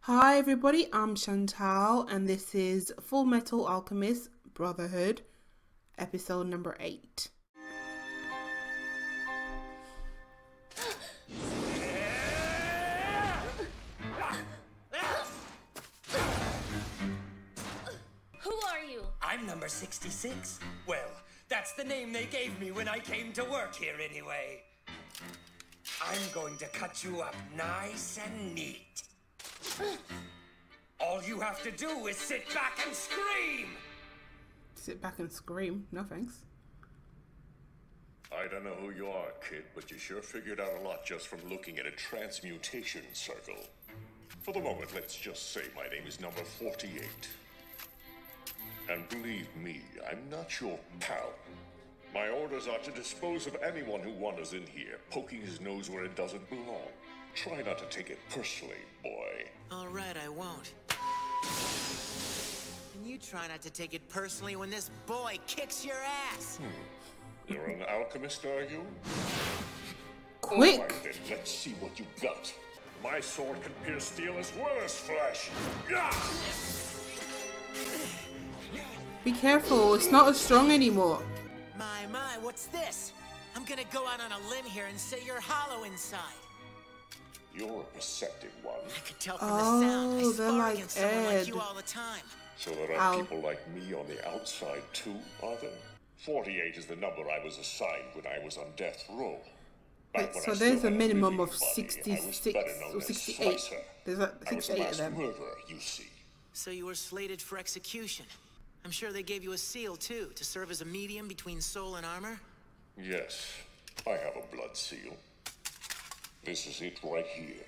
Hi everybody, I'm Chantal and this is Fullmetal Alchemist Brotherhood, episode number 8. Who are you? I'm number 66. Well, that's the name they gave me when I came to work here anyway. I'm going to cut you up nice and neat. All you have to do is sit back and scream! Sit back and scream? No thanks. I don't know who you are, kid, but you sure figured out a lot just from looking at a transmutation circle. For the moment, let's just say my name is number 48. And believe me, I'm not your pal. My orders are to dispose of anyone who wanders in here, poking his nose where it doesn't belong. Try not to take it personally, boy. All right, I won't. And you try not to take it personally when this boy kicks your ass. You're an alchemist, are you? Quick! All right, then, let's see what you got. My sword can pierce steel as well as flesh. Yeah! Be careful, it's not as strong anymore. My, what's this? I'm gonna go out on a limb here and say you're hollow inside. You're a perceptive one. I could tell from the sound. I they're spar like against someone like Ed. you all the time. So there are people like me on the outside too, are there? 48 is the number I was assigned when I was on death row. Wait, so there's a minimum of 66 or 68. There's like 68 of them. Murderer, you see. So you were slated for execution. I'm sure they gave you a seal too, to serve as a medium between soul and armor? Yes, I have a blood seal. This is it right here.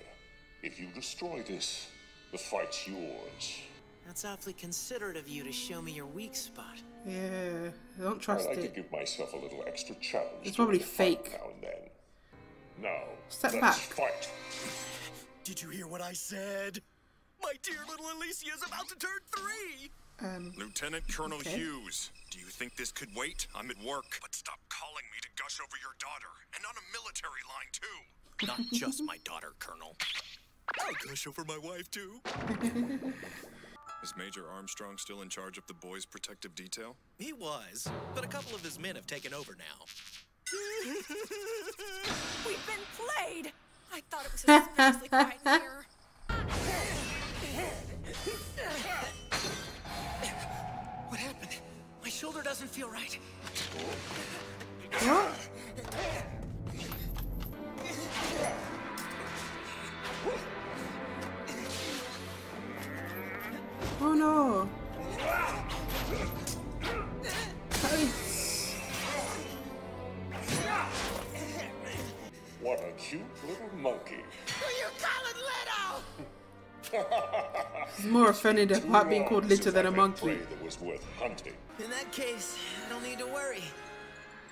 If you destroy this, the fight's yours. That's awfully considerate of you to show me your weak spot. Yeah, I don't trust I like to it. give myself a little extra challenge. It's probably during the fight fake. now and then. Now, Step let's back. fight. Did you hear what I said? My dear little Alicia's about to turn 3! Lieutenant Colonel okay. Hughes, do you think this could wait? I'm at work. But stop calling me to gush over your daughter, and on a military line too. Not just my daughter, Colonel. I'll gush over my wife, too. Is Major Armstrong still in charge of the boys' protective detail? He was, but a couple of his men have taken over now. We've been played! I thought it was suspiciously quiet in here. What happened? My shoulder doesn't feel right. What? Oh no. What a cute little monkey. Who you calling little? He's more offended about being called little than a monkey. Prey that was worth hunting. In that case, I don't need to worry.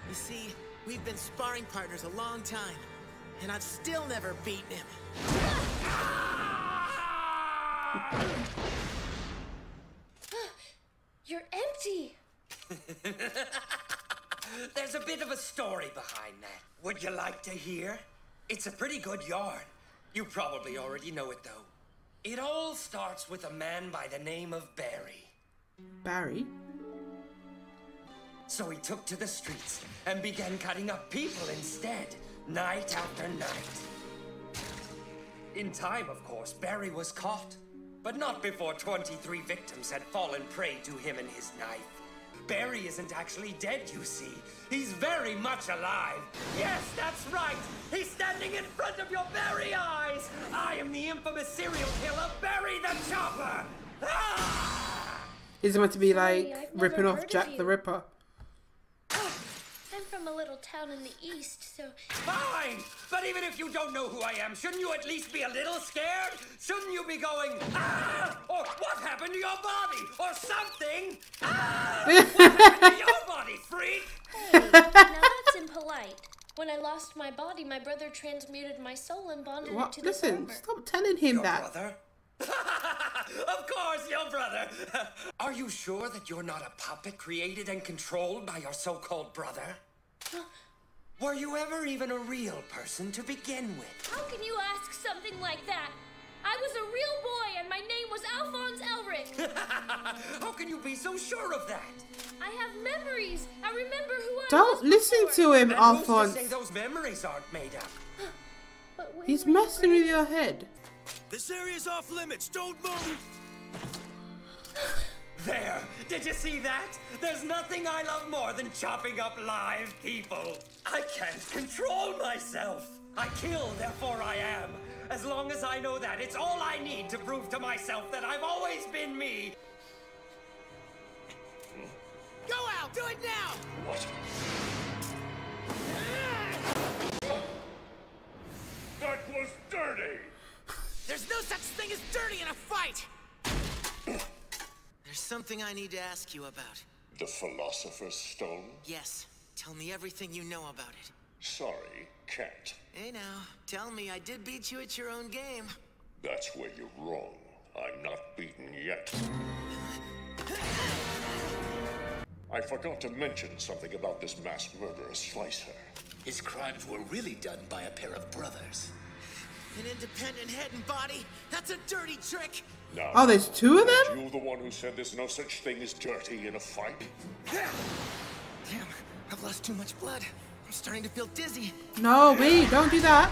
You see, we've been sparring partners a long time, and I've still never beaten him. You're empty! There's a bit of a story behind that. Would you like to hear? It's a pretty good yarn. You probably already know it, though. It all starts with a man by the name of Barry. Barry? So he took to the streets and began cutting up people instead, night after night. In time, of course, Barry was caught, but not before 23 victims had fallen prey to him and his knife. Barry isn't actually dead, you see. He's very much alive. Yes, that's right. He's standing in front of your very eyes. I am the infamous serial killer, Barry the Chopper. Ah! Is it meant to be like I've never ripping off heard of Jack you. the Ripper? I'm from a little town in the east, so... Fine! But even if you don't know who I am, shouldn't you at least be a little scared? Shouldn't you be going, ah! Or what happened to your body? Or something? Ah! What happened to your body, freak? Hey, now that's impolite. When I lost my body, my brother transmuted my soul and bonded it What? to this Listen, armor. stop telling him Your that. brother? Of course, your brother. Are you sure that you're not a puppet created and controlled by your so-called brother? Were you ever even a real person to begin with? How can you ask something like that? I was a real boy and my How can you be so sure of that? I have memories. I remember who I Don't was listen before. to him, And who's to Alphonse. say those memories aren't made up? But when He's we were messing with your head. This area's off limits. Don't move. There! Did you see that? There's nothing I love more than chopping up live people. I can't control myself. I kill, therefore I am. As long as I know that, it's all I need to prove to myself that I've always been me. Go out! Do it now! What? That was dirty! There's no such thing as dirty in a fight! There's something I need to ask you about. The Philosopher's Stone? Yes, tell me everything you know about it. Sorry, can't. Hey now, tell me I did beat you at your own game. That's where you're wrong. I'm not beaten yet. I forgot to mention something about this mass murderer Slicer. His crimes were really done by a pair of brothers. An independent head and body? That's a dirty trick! Now, Oh, there's two of them? you the one who said there's no such thing as dirty in a fight? Damn, I've lost too much blood. I'm starting to feel dizzy. No, wait, don't do that.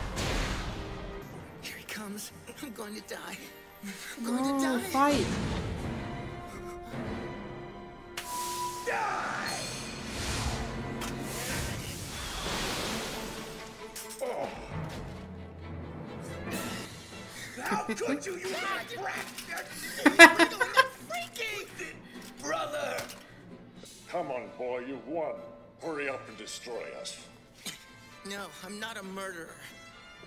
Here he comes. I'm going to die. I'm going to No, die. fight. Die! Oh, How could you use a brat? Freaky! Brother! come on, boy, you've won. Hurry up and destroy us. No, I'm not a murderer.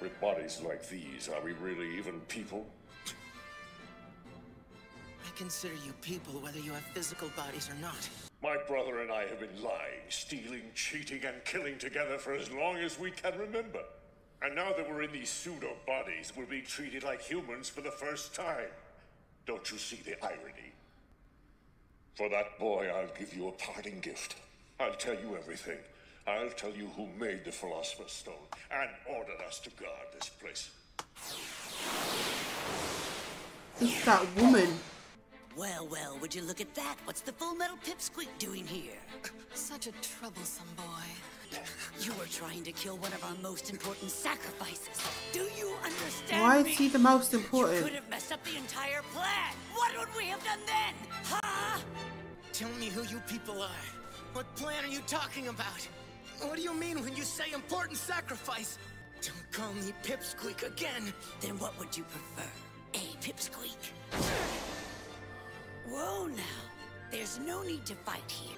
With bodies like these, are we really even people? I consider you people whether you have physical bodies or not. My brother and I have been lying, stealing, cheating, and killing together for as long as we can remember. And now that we're in these pseudo-bodies, we're being treated like humans for the first time. Don't you see the irony? For that boy, I'll give you a parting gift. I'll tell you everything. I'll tell you who made the Philosopher's Stone and ordered us to guard this place. It's that woman. Well, well, would you look at that? What's the Fullmetal Pipsqueak doing here? Such a troublesome boy. You were trying to kill one of our most important sacrifices. Do you understand Why me? is he the most You important? could have messed up the entire plan. What would we have done then? Huh? Tell me who you people are. What plan are you talking about? What do you mean when you say important sacrifice? Don't call me Pipsqueak again. Then what would you prefer? A Pipsqueak? Whoa now. There's no need to fight here.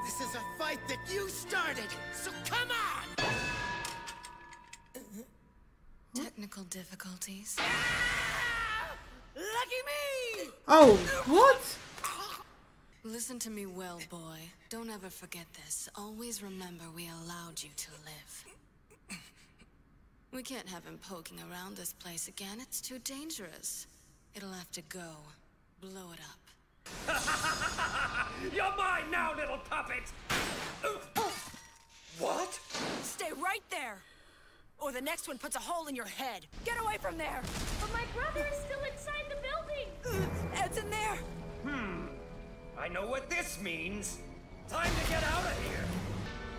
This is a fight that you started, so come on! Technical difficulties. Lucky me! Oh, what? Listen to me well, boy. Don't ever forget this. Always remember we allowed you to live. We can't have him poking around this place again. It's too dangerous. It'll have to go. Blow it up. You're mine now, little puppet! What? Stay right there, or the next one puts a hole in your head. Get away from there! But my brother is still inside the building. Ed's in there! I know what this means. Time to get out of here.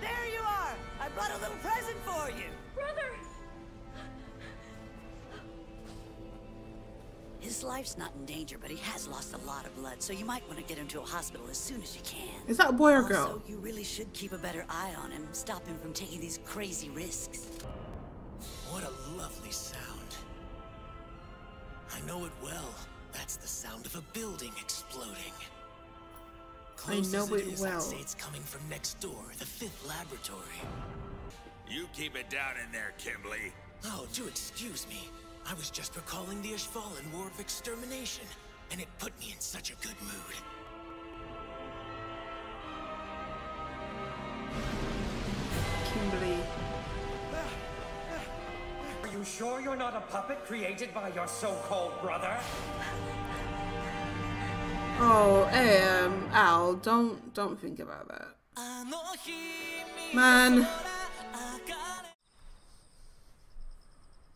There you are! I brought a little present for you! Brother! His life's not in danger, but he has lost a lot of blood, so you might want to get him to a hospital as soon as you can. Is that a boy or girl? Also, you really should keep a better eye on him, stop him from taking these crazy risks. What a lovely sound. I know it well. That's the sound of a building exploding. Close know as it it is, I'd well. say it's coming from next door, the 5th laboratory. You keep it down in there, Kimberly. Oh, do excuse me. I was just recalling the Ishvalan War of Extermination, and it put me in such a good mood. Kimberly. Are you sure you're not a puppet created by your so-called brother? Oh, Al, don't think about that. Man.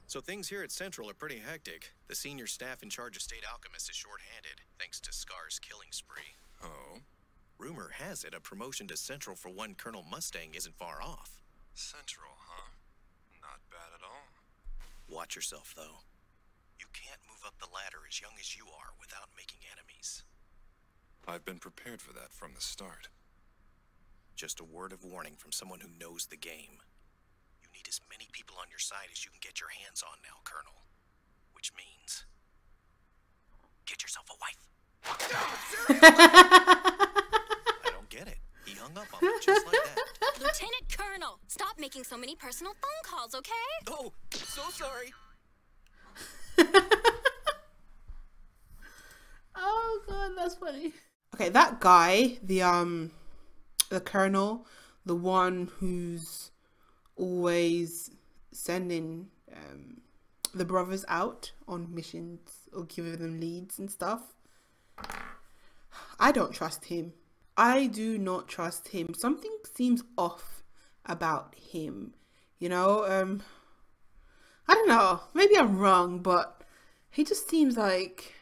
So things here at Central are pretty hectic. The senior staff in charge of State Alchemist is short-handed, thanks to Scar's killing spree. Oh? Rumor has it a promotion to Central for one Colonel Mustang isn't far off. Central, huh? Not bad at all. Watch yourself, though. You can't move up the ladder as young as you are without making enemies. I've been prepared for that from the start. Just a word of warning from someone who knows the game. You need as many people on your side as you can get your hands on now, Colonel. Which means... get yourself a wife. I don't get it. He hung up on me just like that. Lieutenant Colonel, stop making so many personal phone calls, okay? Oh, so sorry. Oh god, that's funny. Okay, that guy, the colonel, the one who's always sending the brothers out on missions or giving them leads and stuff. I don't trust him. I do not trust him. Something seems off about him. You know, I don't know. Maybe I'm wrong, but he just seems like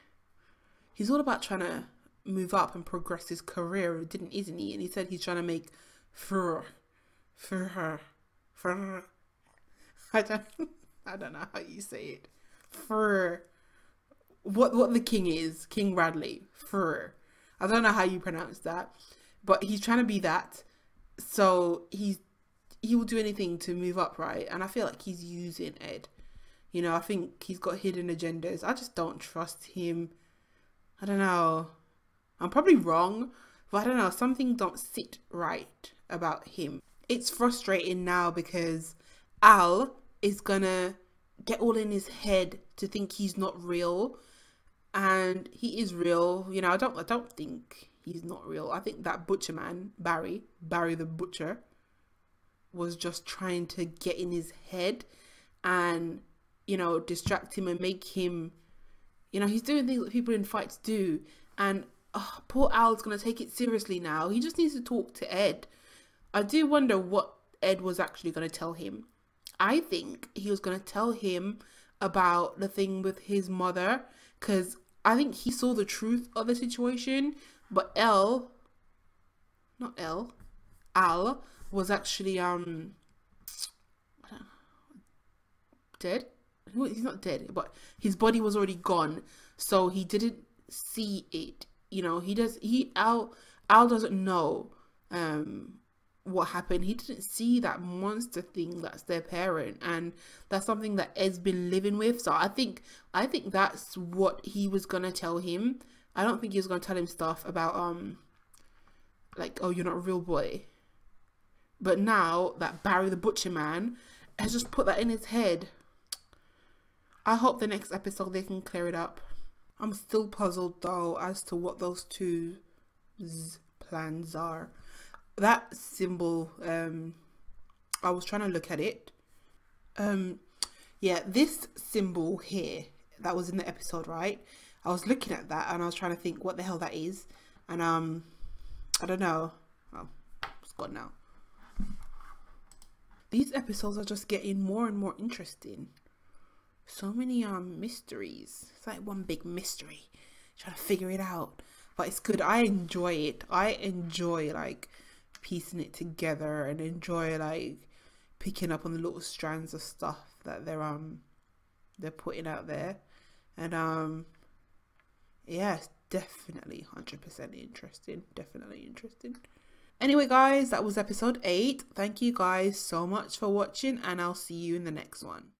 he's all about trying to move up and progress his career, isn't he? And he said he's trying to make for her. I don't know how you say it. For what the king is, King Bradley. For I don't know how you pronounce that, but he's trying to be that. So he will do anything to move up, right? And I feel like he's using Ed. You know, I think he's got hidden agendas. I just don't trust him. I don't know. I'm probably wrong, but I don't know. Something don't sit right about him. It's frustrating now because Al is gonna get all in his head to think he's not real, and he is real. You know, I don't think he's not real. I think that butcher man, Barry the butcher, was just trying to get in his head and, you know, distract him and make him, you know, he's doing things that people in fights do. And poor Al's gonna take it seriously now. He just needs to talk to Ed. I do wonder what Ed was actually gonna tell him. I think he was gonna tell him about the thing with his mother, because I think he saw the truth of the situation, but Al was actually dead. He's not dead, but his body was already gone, so he didn't see it. You know, Al doesn't know what happened. He didn't see that monster thing that's their parent, and that's something that Ed's been living with. So I think that's what he was gonna tell him. I don't think he was gonna tell him stuff about like, oh, you're not a real boy. But now that Barry the Butcher man has just put that in his head, I hope the next episode they can clear it up. I'm still puzzled though as to what those two plans are. That symbol, I was trying to look at it. Yeah, this symbol here that was in the episode, right? I was looking at that and I was trying to think what the hell that is. And I don't know. Oh, it's gone now. These episodes are just getting more and more interesting. So many mysteries. It's like one big mystery. Trying to figure it out. But it's good. I enjoy it. I enjoy like piecing it together and enjoy like picking up on the little strands of stuff that they're putting out there. And yeah, it's definitely 100% interesting. Definitely interesting. Anyway guys, that was episode 8. Thank you guys so much for watching, and I'll see you in the next one.